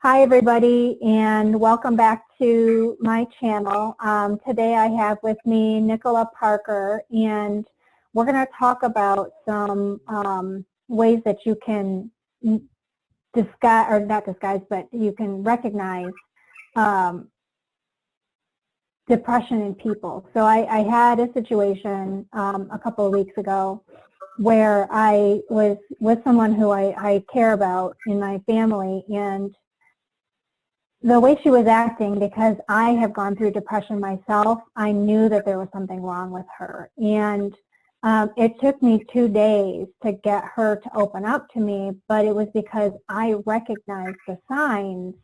Hi everybody, and welcome back to my channel. Today I have with me Nicola Parker, and we're going to talk about some ways that you can disguise, or not disguise, but you can recognize depression in people. So I had a situation a couple of weeks ago where I was with someone who I care about in my family, and the way she was acting, because I have gone through depression myself, I knew that there was something wrong with her. And it took me 2 days to get her to open up to me, but it was because I recognized the signs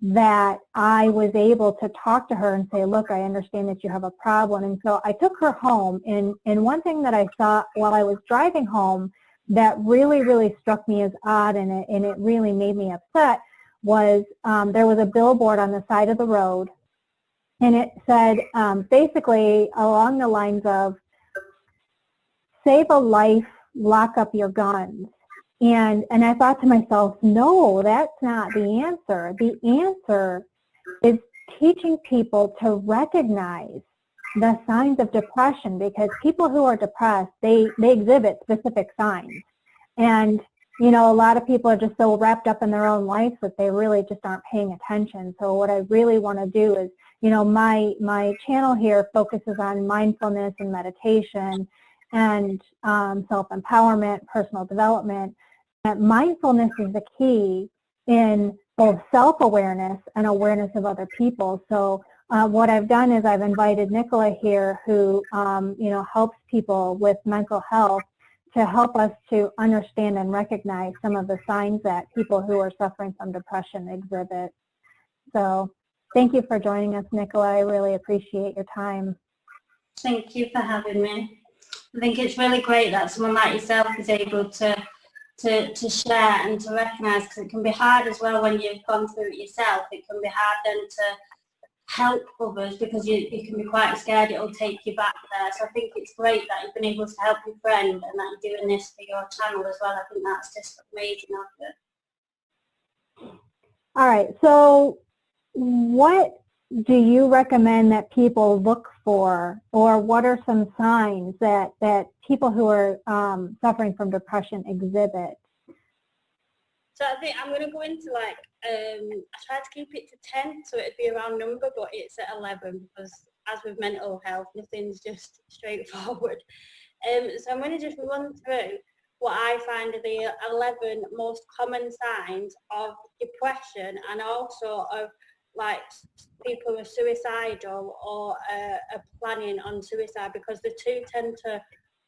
that I was able to talk to her and say, look, I understand that you have a problem. And so I took her home, and one thing that I saw while I was driving home that really struck me as odd, and it really made me upset, was there was a billboard on the side of the road, and it said basically along the lines of, save a life, lock up your guns. And I thought to myself, no, that's not the answer. The answer is teaching people to recognize the signs of depression, because people who are depressed, they exhibit specific signs. And you know, a lot of people are just so wrapped up in their own life that they really just aren't paying attention. So what I really want to do is, you know, my channel here focuses on mindfulness and meditation and self-empowerment, personal development. And mindfulness is the key in both self-awareness and awareness of other people. So what I've done is I've invited Nicola here, who, you know, helps people with mental health, to help us to understand and recognize some of the signs that people who are suffering from depression exhibit. So thank you for joining us, Nicola. I really appreciate your time. Thank you for having me. I think it's really great that someone like yourself is able to share and to recognise, because it can be hard as well when you've gone through it yourself. It can be hard then to help others, because you can be quite scared it'll take you back there. So I think it's great that you've been able to help your friend and that you're doing this for your channel as well. I think that's just amazing of you. All right, so what do you recommend that people look for, or what are some signs that people who are suffering from depression exhibit? So I think I'm going to go into like, I tried to keep it to 10, so it'd be a round number, but it's at 11, because as with mental health, nothing's just straightforward. So I'm going to just run through what I find are the 11 most common signs of depression, and also of like people who are suicidal or are planning on suicide, because the two tend to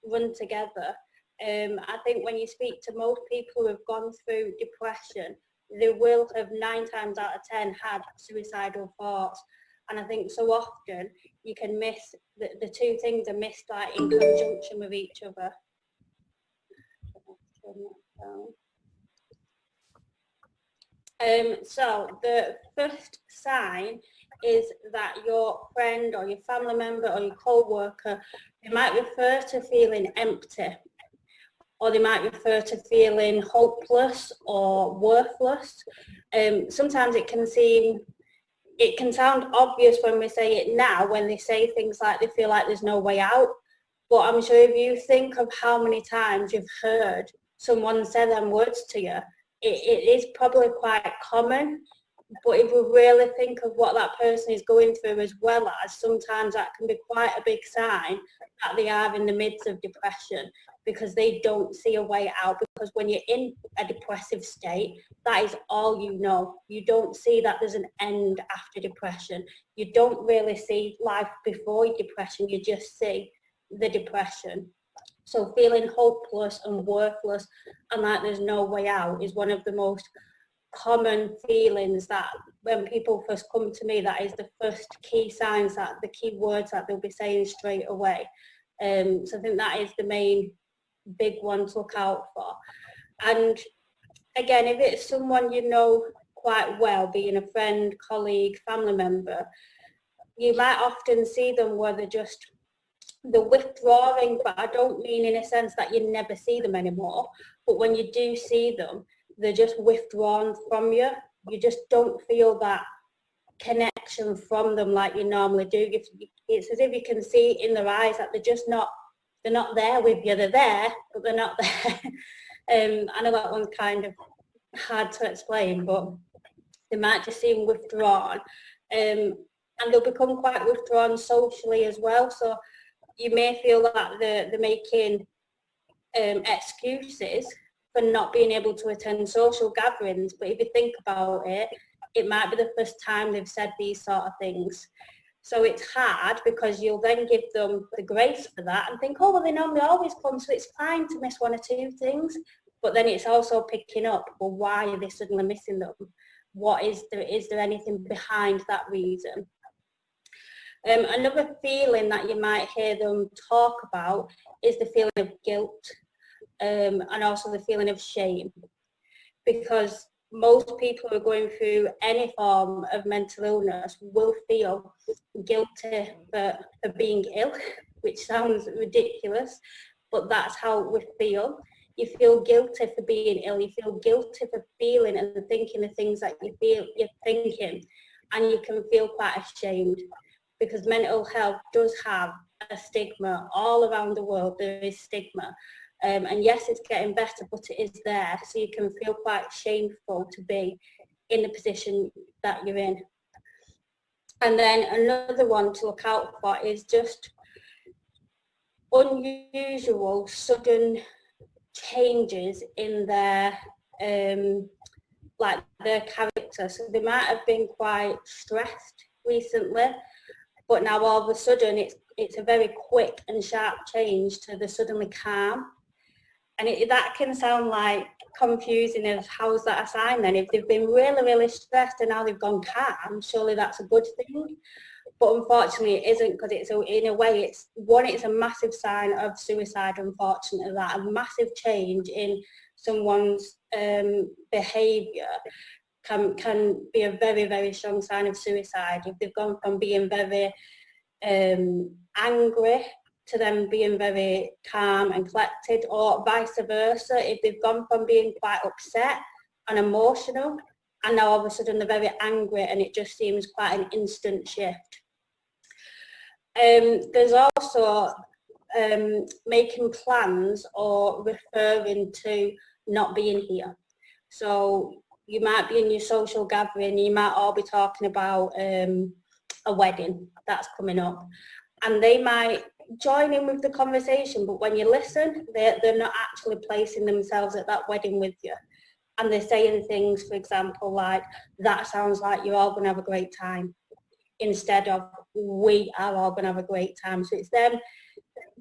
run together. I think when you speak to most people who have gone through depression, they will have 9 times out of 10 had suicidal thoughts. And I think so often you can miss, the two things are missed like in conjunction with each other. So the first sign is that your friend or your family member or your co-worker, they might refer to feeling empty, or they might refer to feeling hopeless or worthless. Sometimes it can sound obvious when we say it now, when they say things like they feel like there's no way out. But I'm sure if you think of how many times you've heard someone say them words to you, it is probably quite common. But if we really think of what that person is going through, as well as sometimes that can be quite a big sign that they are in the midst of depression, because they don't see a way out. Because when you're in a depressive state, that is all you know. You don't see that there's an end after depression. You don't really see life before depression, you just see the depression. So feeling hopeless and worthless and like there's no way out is one of the most common feelings that when people first come to me, that is the first key signs, that the key words that they'll be saying straight away. So I think that is the main big one to look out for. And again, if it's someone you know quite well, being a friend, colleague, family member, you might often see them where they're withdrawing, but I don't mean in a sense that you never see them anymore, but when you do see them, they're just withdrawn from you. you just don't feel that connection from them like you normally do. It's as if you can see in their eyes that they're not there with you. They're there, but they're not there. I know that one's kind of hard to explain, but they might just seem withdrawn, and they'll become quite withdrawn socially as well. So you may feel that they're making excuses for not being able to attend social gatherings, but if you think about it, it might be the first time they've said these sort of things. So it's hard because you'll then give them the grace for that and think, oh, well, they normally always come, so it's fine to miss one or two things. But then it's also picking up, well, why are they suddenly missing them? What is there anything behind that reason? Another feeling that you might hear them talk about is the feeling of guilt, and also the feeling of shame, because most people who are going through any form of mental illness will feel guilty for being ill, which sounds ridiculous, but that's how we feel. You feel guilty for being ill, you feel guilty for feeling and thinking the things that you're thinking, and you can feel quite ashamed, because mental health does have a stigma all around the world. There is stigma. And yes, it's getting better, but it is there. So you can feel quite shameful to be in the position that you're in. And then another one to look out for is just unusual, sudden changes in their their character. So they might have been quite stressed recently, but now all of a sudden it's a very quick and sharp change to the suddenly calm. And that can sound like confusing of how's that a sign then? If they've been really, really stressed and now they've gone calm, surely that's a good thing. But unfortunately it isn't, because in a way it's a massive sign of suicide, unfortunately. That a massive change in someone's behaviour can be a very, very strong sign of suicide. If they've gone from being very angry to them being very calm and collected, or vice versa, if they've gone from being quite upset and emotional and now all of a sudden they're very angry, and it just seems quite an instant shift. There's also making plans or referring to not being here. So you might be in your social gathering, you might all be talking about a wedding that's coming up, and they might join in with the conversation, but when you listen, they're not actually placing themselves at that wedding with you. And they're saying things, for example, like, that sounds like you're all going to have a great time, instead of we are all going to have a great time. So it's them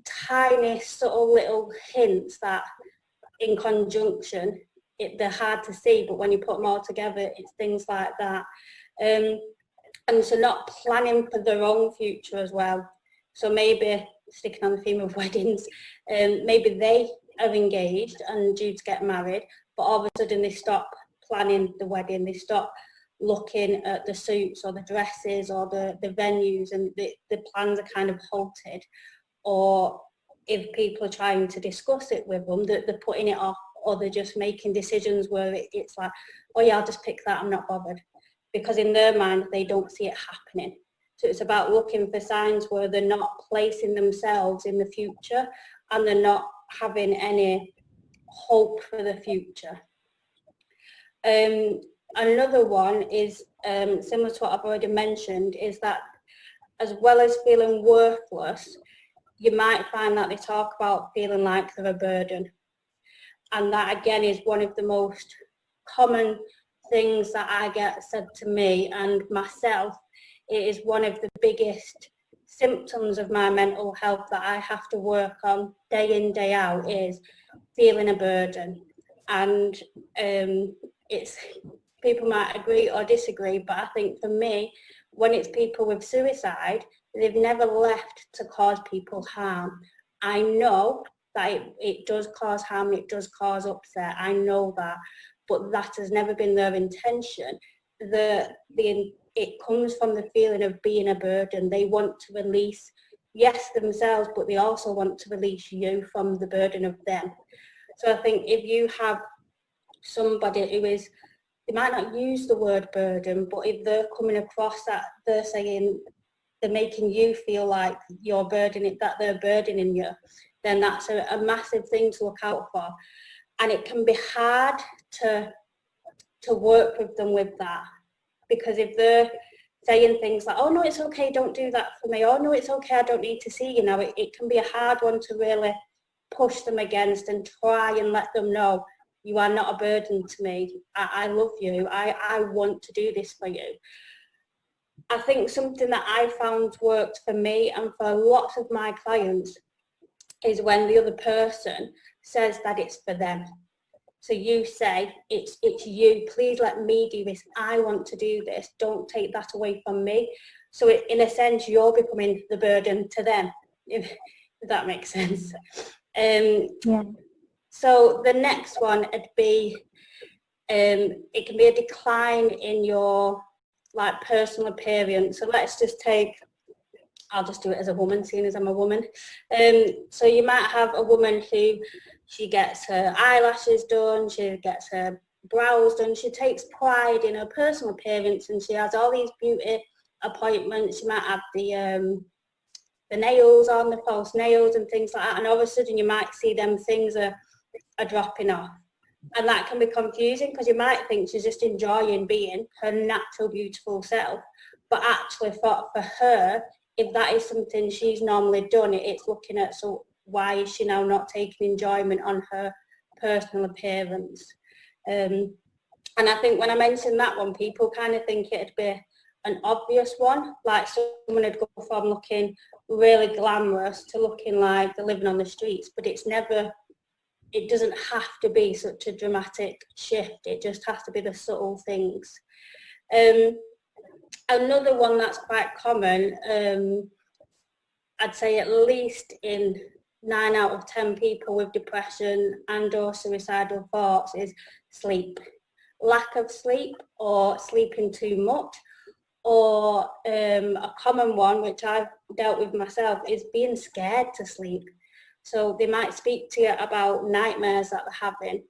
tiny, subtle little hints that in conjunction, they're hard to see, but when you put them all together, it's things like that. And so not planning for their own future as well. So maybe, sticking on the theme of weddings, maybe they are engaged and due to get married, but all of a sudden they stop planning the wedding, they stop looking at the suits or the dresses or the venues, and the plans are kind of halted. Or if people are trying to discuss it with them, they're putting it off, or they're just making decisions where it's like, oh yeah, I'll just pick that, I'm not bothered. Because in their mind, they don't see it happening. So it's about looking for signs where they're not placing themselves in the future and they're not having any hope for the future. Another one is similar to what I've already mentioned, is that as well as feeling worthless, you might find that they talk about feeling like they're a burden. And that again is one of the most common things that I get said to me and myself. It is one of the biggest symptoms of my mental health that I have to work on day in, day out, is feeling a burden. And it's, people might agree or disagree, but I think for me, when it's people with suicide, they've never left to cause people harm. I know that it does cause harm, it does cause upset, I know that, but that has never been their intention. It comes from the feeling of being a burden. They want to release, yes, themselves, but they also want to release you from the burden of them. So I think if you have somebody who is they might not use the word burden, but if they're coming across that, they're saying, they're making you feel like you're burdening, that they're burdening you, then that's a massive thing to look out for. And it can be hard to work with them with that, because if they're saying things like, oh no, it's okay, don't do that for me, oh no, it's okay, I don't need to see you now, it can be a hard one to really push them against and try and let them know, you are not a burden to me, I love you, I want to do this for you. I think something that I found worked for me and for lots of my clients is when the other person says that it's for them. So you say, it's you, please let me do this, I want to do this, don't take that away from me. So in a sense, you're becoming the burden to them, if that makes sense. Yeah. So the next one would be, it can be a decline in your like personal appearance. So let's just take, I'll just do it as a woman, seeing as I'm a woman. So you might have a woman who, she gets her eyelashes done, she gets her brows done, she takes pride in her personal appearance, and she has all these beauty appointments. She might have the nails on, the false nails and things like that, and all of a sudden you might see them things are dropping off. And that can be confusing, because you might think she's just enjoying being her natural, beautiful self. But actually for her, if that is something she's normally done, it's looking at, so why is she now not taking enjoyment on her personal appearance? And I think when I mentioned that one, people kind of think it'd be an obvious one, like someone would go from looking really glamorous to looking like they're living on the streets, but it's never, it doesn't have to be such a dramatic shift. It just has to be the subtle things. Another one that's quite common, I'd say at least in 9 out of 10 people with depression and or suicidal thoughts, is sleep. Lack of sleep, or sleeping too much, or a common one which I've dealt with myself is being scared to sleep. So they might speak to you about nightmares that they're having,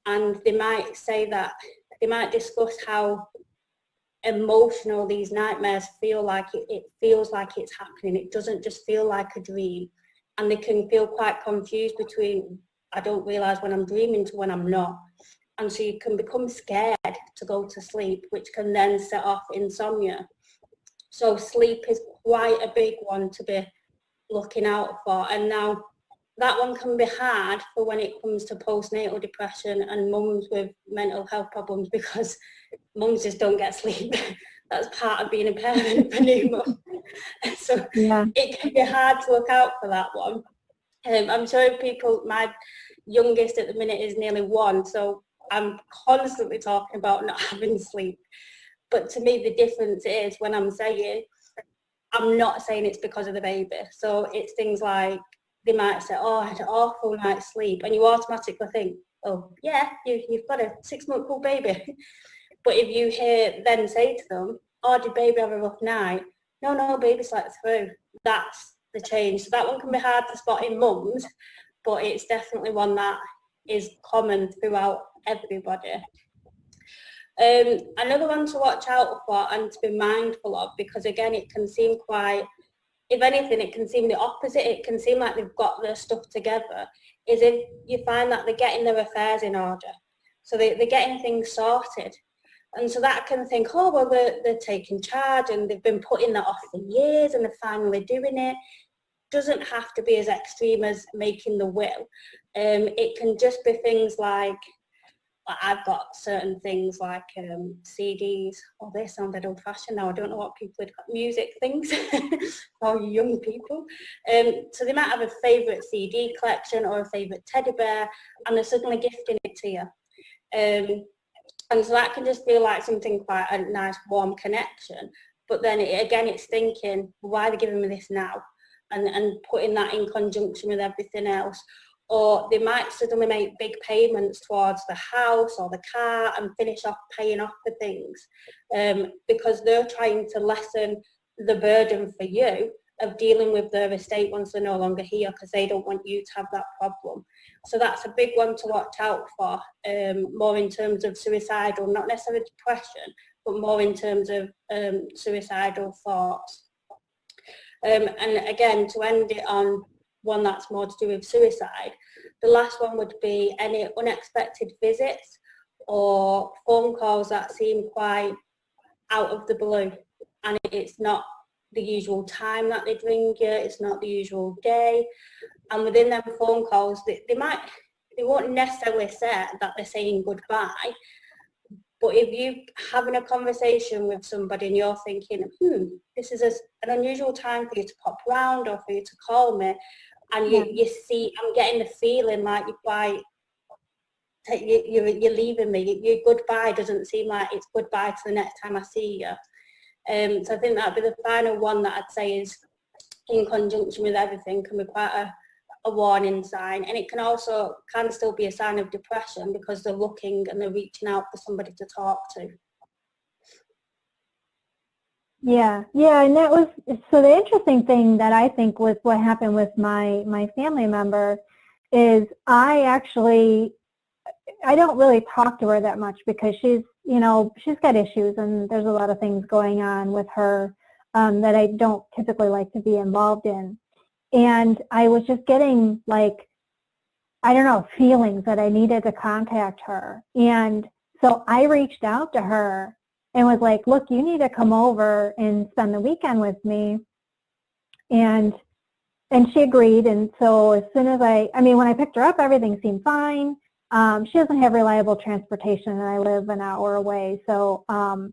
and they might say that, they might discuss how emotional these nightmares feel, like it feels like it's happening. It doesn't just feel like a dream. And they can feel quite confused between, I don't realise when I'm dreaming to when I'm not. And so you can become scared to go to sleep, which can then set off insomnia. So sleep is quite a big one to be looking out for. And now that one can be hard for when it comes to postnatal depression and mums with mental health problems, because mums just don't get sleep. That's part of being a parent for new mum. So yeah, it can be hard to look out for that one. I'm sure people, my youngest at the minute is nearly 1, so I'm constantly talking about not having sleep. But to me, the difference is when I'm saying, I'm not saying it's because of the baby. So it's things like, they might say, oh, I had an awful night's sleep. And you automatically think, oh, yeah, you've got a 6-month-old baby. But if you hear them say to them, oh, did baby have a rough night? No, baby slept through. That's the change. So that one can be hard to spot in mums, but it's definitely one that is common throughout everybody. Another one to watch out for and to be mindful of, because again, it can seem quite, if anything, it can seem the opposite. It can seem like they've got their stuff together, is if you find that they're getting their affairs in order. So they're getting things sorted. And so that can think, oh, well, they're taking charge and they've been putting that off for years and they're finally doing it. Doesn't have to be as extreme as making the will. It can just be things like I've got certain things like CDs. Oh, they sounded old-fashioned now. I don't know what people would call music things for young people. So they might have a favourite CD collection or a favourite teddy bear, and they're suddenly gifting it to you. And so that can just feel like something quite a nice, warm connection. But then again, it's thinking, why are they giving me this now? And putting that in conjunction with everything else. Or they might suddenly make big payments towards the house or the car and finish off paying off the things, because they're trying to lessen the burden for you of dealing with their estate once they're no longer here, because they don't want you to have that problem. So that's a big one to watch out for, more in terms of suicidal, not necessarily depression, but more in terms of suicidal thoughts. And again, to end it on one that's more to do with suicide, the last one would be any unexpected visits or phone calls that seem quite out of the blue, and it's not the usual time that they'd ring you, it's not the usual day, and within them phone calls they won't necessarily say that they're saying goodbye, but if you're having a conversation with somebody and you're thinking, this is an unusual time for you to pop round or for you to call me, and you see, I'm getting the feeling like you're quite, you're leaving me, your goodbye doesn't seem like it's goodbye to the next time I see you. So I think that'd be the final one that I'd say is, in conjunction with everything, can be quite a warning sign, and it can still be a sign of depression because they're looking and they're reaching out for somebody to talk to. Yeah, and that was, so the interesting thing that I think with what happened with my family member is I don't really talk to her that much because she's got issues and there's a lot of things going on with her that I don't typically like to be involved in. And I was just getting like, I don't know, feelings that I needed to contact her. And so I reached out to her and was like, look, you need to come over and spend the weekend with me. And she agreed. And so as soon as when I picked her up, everything seemed fine. She doesn't have reliable transportation and I live an hour away. So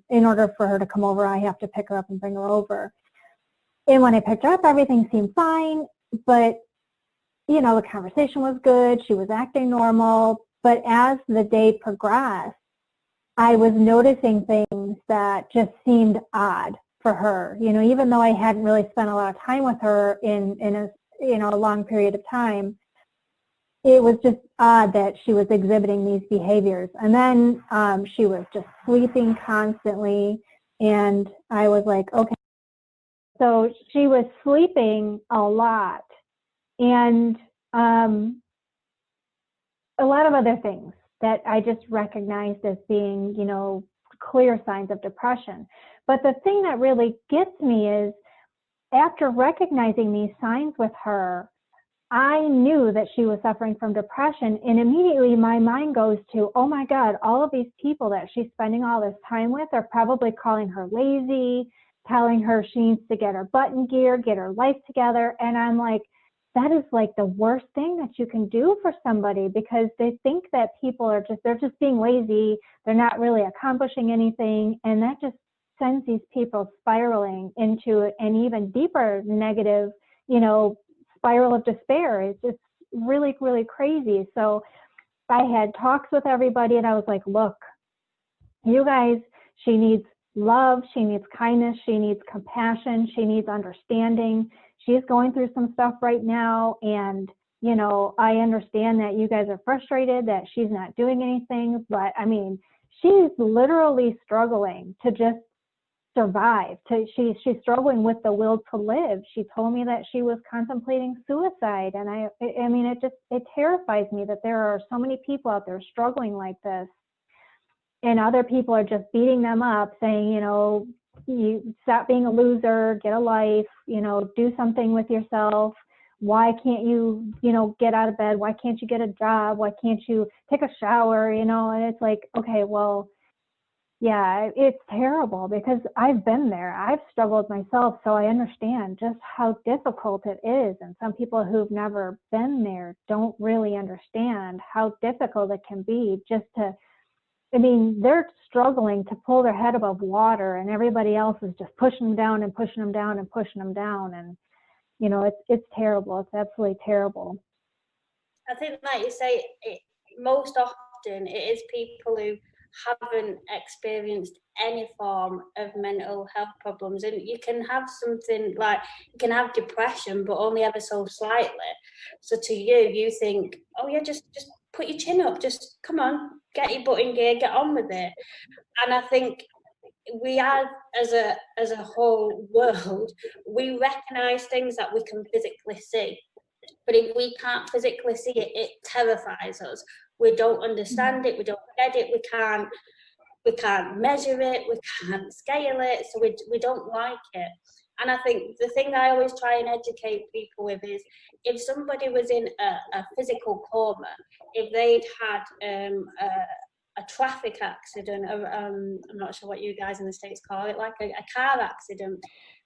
in order for her to come over, I have to pick her up and bring her over. And when I picked her up, everything seemed fine, but, the conversation was good. She was acting normal. But as the day progressed, I was noticing things that just seemed odd for her. Even though I hadn't really spent a lot of time with her in a long period of time, it was just odd that she was exhibiting these behaviors. And then she was just sleeping constantly, and I was like, okay. So she was sleeping a lot, and a lot of other things that I just recognized as being, clear signs of depression. But the thing that really gets me is, after recognizing these signs with her, I knew that she was suffering from depression, and immediately my mind goes to, oh my God, all of these people that she's spending all this time with are probably calling her lazy, telling her she needs to get her butt in gear, get her life together. And I'm like, that is like the worst thing that you can do for somebody, because they think that people are they're just being lazy. They're not really accomplishing anything. And that just sends these people spiraling into an even deeper negative, spiral of despair. It's just really, really crazy. So I had talks with everybody and I was like, look, you guys, she needs love, she needs kindness, she needs compassion, she needs understanding. She's going through some stuff right now, and I understand that you guys are frustrated that she's not doing anything, but she's literally struggling to just survive. She's struggling with the will to live. She told me that she was contemplating suicide, and it terrifies me that there are so many people out there struggling like this, and other people are just beating them up, saying, you stop being a loser, get a life, do something with yourself. Why can't you, get out of bed? Why can't you get a job? Why can't you take a shower? And it's like, okay, well, yeah, it's terrible because I've been there. I've struggled myself, so I understand just how difficult it is. And some people who've never been there don't really understand how difficult it can be just to, they're struggling to pull their head above water, and everybody else is just pushing them down and pushing them down and pushing them down. And, it's terrible. It's absolutely terrible. I think, like you say, most often it is people who haven't experienced any form of mental health problems, and you can have something like, you can have depression but only ever so slightly. So to you think, oh yeah, just put your chin up, just come on, get your butt in gear, get on with it. And I think we are, as a whole world, we recognise things that we can physically see. But if we can't physically see it, it terrifies us. We don't understand it, we don't get it, we can't measure it, we can't scale it, so we don't like it. And I think the thing I always try and educate people with is, if somebody was in a physical coma, if they'd had a traffic accident, I'm not sure what you guys in the States call it, like a car accident,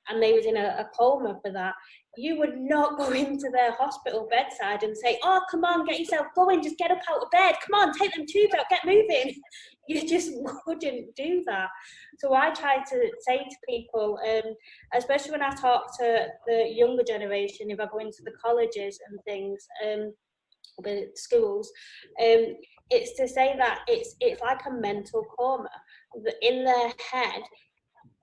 and they was in a coma for that, you would not go into their hospital bedside and say, oh, come on, get yourself going, just get up out of bed, come on, take them tubes out, get moving. You just wouldn't do that. So I try to say to people, especially when I talk to the younger generation, if I go into the colleges and things, the schools, it's to say that it's like a mental coma. In their head,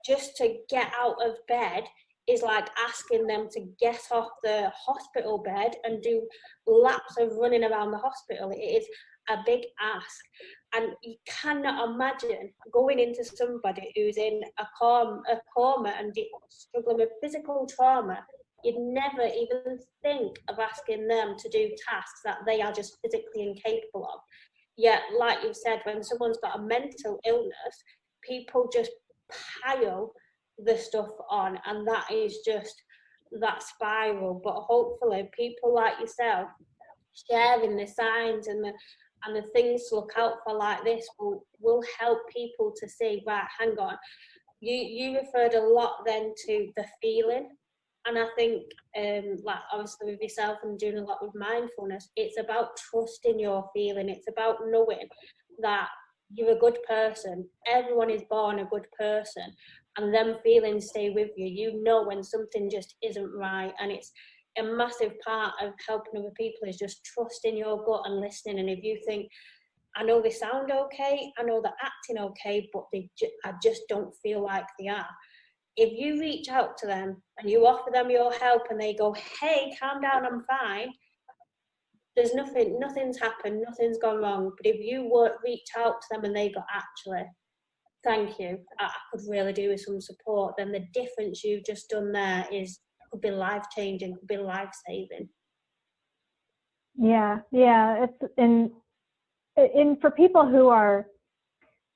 just to get out of bed is like asking them to get off the hospital bed and do laps of running around the hospital. It is a big ask, and you cannot imagine going into somebody who's in a coma and struggling with physical trauma. You'd never even think of asking them to do tasks that they are just physically incapable of. Yet, like you've said, when someone's got a mental illness, people just pile the stuff on, and that is just that spiral. But hopefully people like yourself sharing the signs and the things to look out for like this will help people to see, right, hang on, you referred a lot then to the feeling. And I think, like obviously with yourself and doing a lot with mindfulness, it's about trusting your feeling. It's about knowing that you're a good person. Everyone is born a good person, and them feelings stay with you. You know when something just isn't right, and it's a massive part of helping other people is just trusting your gut and listening. And if you think, I know they sound okay, I know they're acting okay, but I just don't feel like they are. If you reach out to them and you offer them your help and they go, hey, calm down, I'm fine, there's nothing's happened, nothing's gone wrong. But if you reach out to them and they go, actually, thank you, I could really do with some support, then the difference you've just done there could be life-changing, could be life-saving. Yeah, it's and for people who are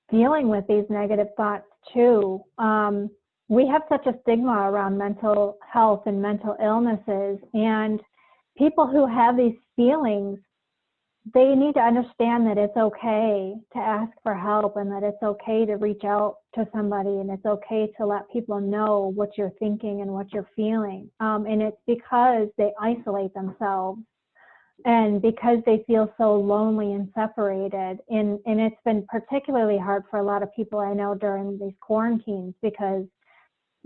dealing with these negative thoughts too, we have such a stigma around mental health and mental illnesses, and people who have these feelings, they need to understand that it's okay to ask for help, and that it's okay to reach out to somebody, and it's okay to let people know what you're thinking and what you're feeling. And it's because they isolate themselves, and because they feel so lonely and separated. And it's been particularly hard for a lot of people I know during these quarantines, because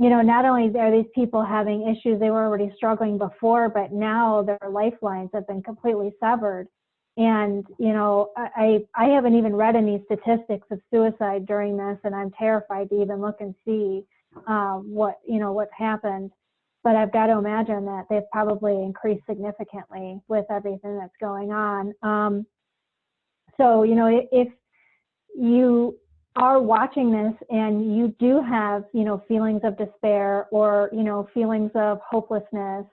not only are these people having issues, they were already struggling before, but now their lifelines have been completely severed. And, I haven't even read any statistics of suicide during this, and I'm terrified to even look and see what's happened. But I've got to imagine that they've probably increased significantly with everything that's going on. So, if you are watching this and you do have, feelings of despair or, feelings of hopelessness,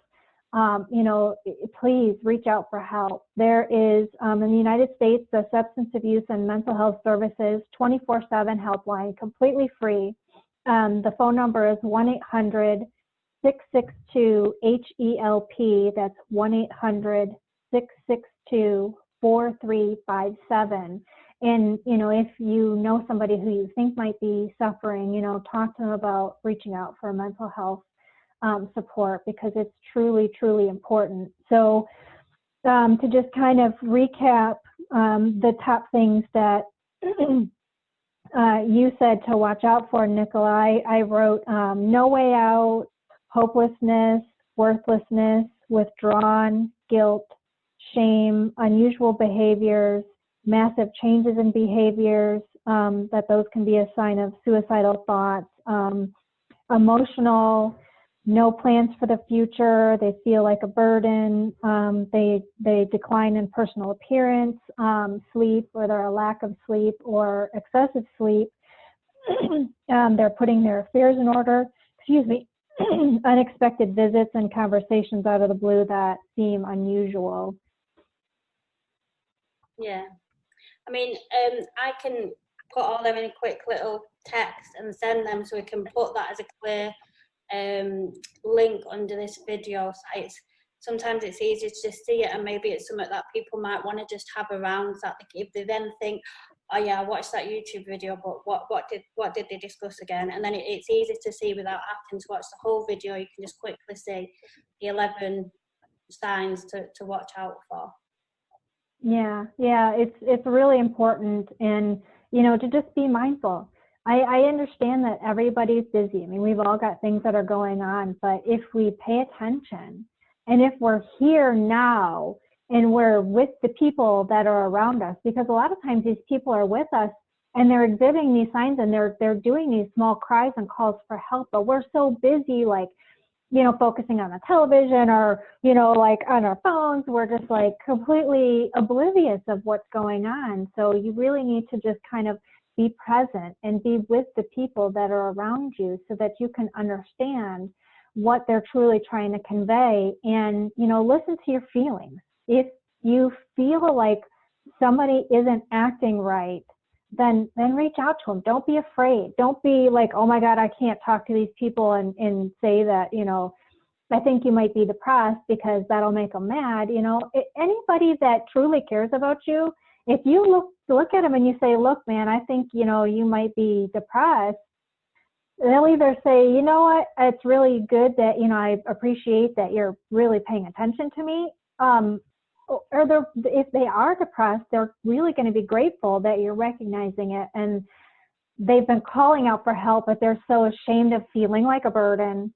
please reach out for help. There is, in the United States, the Substance Abuse and Mental Health Services 24/7 helpline, completely free. The phone number is 1-800-662-HELP. That's 1-800-662-4357. And, if you know somebody who you think might be suffering, talk to them about reaching out for mental health support, because it's truly, truly important. So to just kind of recap the top things that you said to watch out for, Nicola, I wrote no way out, hopelessness, worthlessness, withdrawn, guilt, shame, unusual behaviors, massive changes in behaviors, that those can be a sign of suicidal thoughts, emotional, no plans for the future, they feel like a burden, they decline in personal appearance, sleep, whether a lack of sleep or excessive sleep, They're putting their affairs in order, excuse me, unexpected visits and conversations out of the blue that seem unusual. Yeah. I mean, I can put all them in a quick little text and send them, so we can put that as a clear link under this video. So sometimes it's easier to just see it, and maybe it's something that people might want to just have around, so that if they then think, oh yeah, I watched that YouTube video, but what did they discuss again? And then it's easy to see without having to watch the whole video. You can just quickly see the 11 signs to watch out for. Yeah, it's really important, and to just be mindful. I understand that everybody's busy. I mean, we've all got things that are going on, but if we pay attention, and if we're here now and we're with the people that are around us, because a lot of times these people are with us and they're exhibiting these signs, and they're doing these small cries and calls for help, but we're so busy, like, focusing on the television, or, like on our phones, we're just like completely oblivious of what's going on. So you really need to just kind of be present and be with the people that are around you, so that you can understand what they're truly trying to convey, and, listen to your feelings. If you feel like somebody isn't acting right, then reach out to them. Don't be afraid. Don't be like, oh my God, I can't talk to these people and say that, I think you might be depressed, because that'll make them mad. Anybody that truly cares about you, if you look at them and you say, look, man, I think, you might be depressed, they'll either say, you know what, it's really good that, I appreciate that you're really paying attention to me. Or if they are depressed, they're really going to be grateful that you're recognizing it, and they've been calling out for help, but they're so ashamed of feeling like a burden,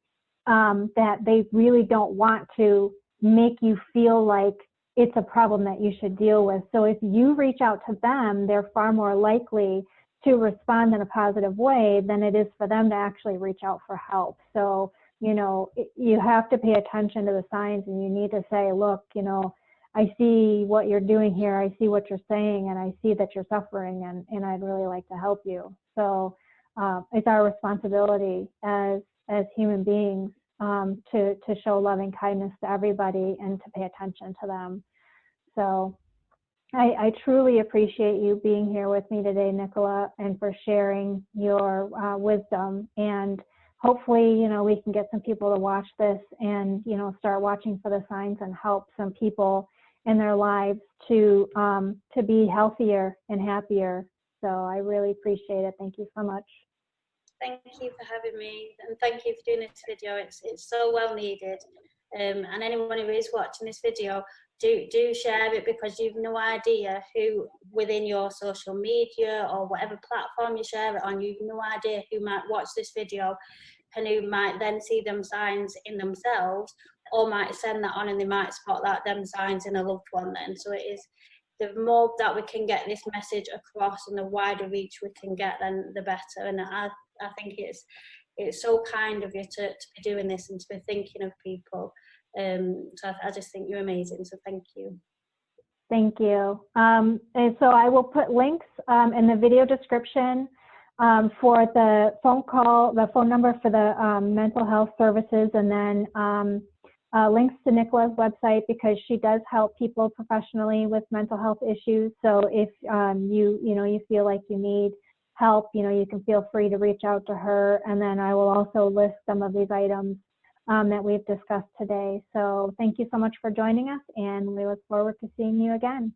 that they really don't want to make you feel like it's a problem that you should deal with. So if you reach out to them, they're far more likely to respond in a positive way than it is for them to actually reach out for help. So, you have to pay attention to the signs, and you need to say, look, I see what you're doing here. I see what you're saying, and I see that you're suffering, and I'd really like to help you. So it's our responsibility as human beings to show loving kindness to everybody and to pay attention to them. So I truly appreciate you being here with me today, Nicola, and for sharing your wisdom. And hopefully, we can get some people to watch this and, start watching for the signs and help some people in their lives to be healthier and happier. So I really appreciate it. Thank you so much. Thank you for having me, and thank you for doing this video. It's so well needed. And anyone who is watching this video, do share it, because you've no idea who within your social media or whatever platform you share it on, you've no idea who might watch this video and who might then see them signs in themselves, or might send that on and they might spot them signs in a loved one then. So it is, the more that we can get this message across and the wider reach we can get, then the better. And I think it's so kind of you to be doing this and to be thinking of people. So I just think you're amazing. So thank you. Thank you. And so I will put links in the video description for the phone number for the mental health services, and then links to Nicola's website, because she does help people professionally with mental health issues. So if you feel like you need help, you can feel free to reach out to her. And then I will also list some of these items that we've discussed today. So thank you so much for joining us, and we look forward to seeing you again.